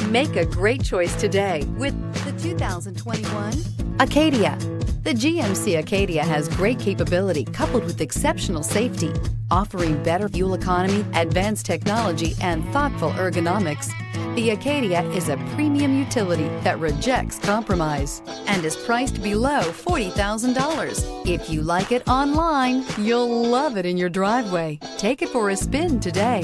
Make a great choice today with the 2021 Acadia. The GMC Acadia has great capability coupled with exceptional safety, offering better fuel economy, advanced technology, and thoughtful ergonomics. The Acadia is a premium utility that rejects compromise and is priced below $40,000. If you like it online, you'll love it in your driveway. Take it for a spin today.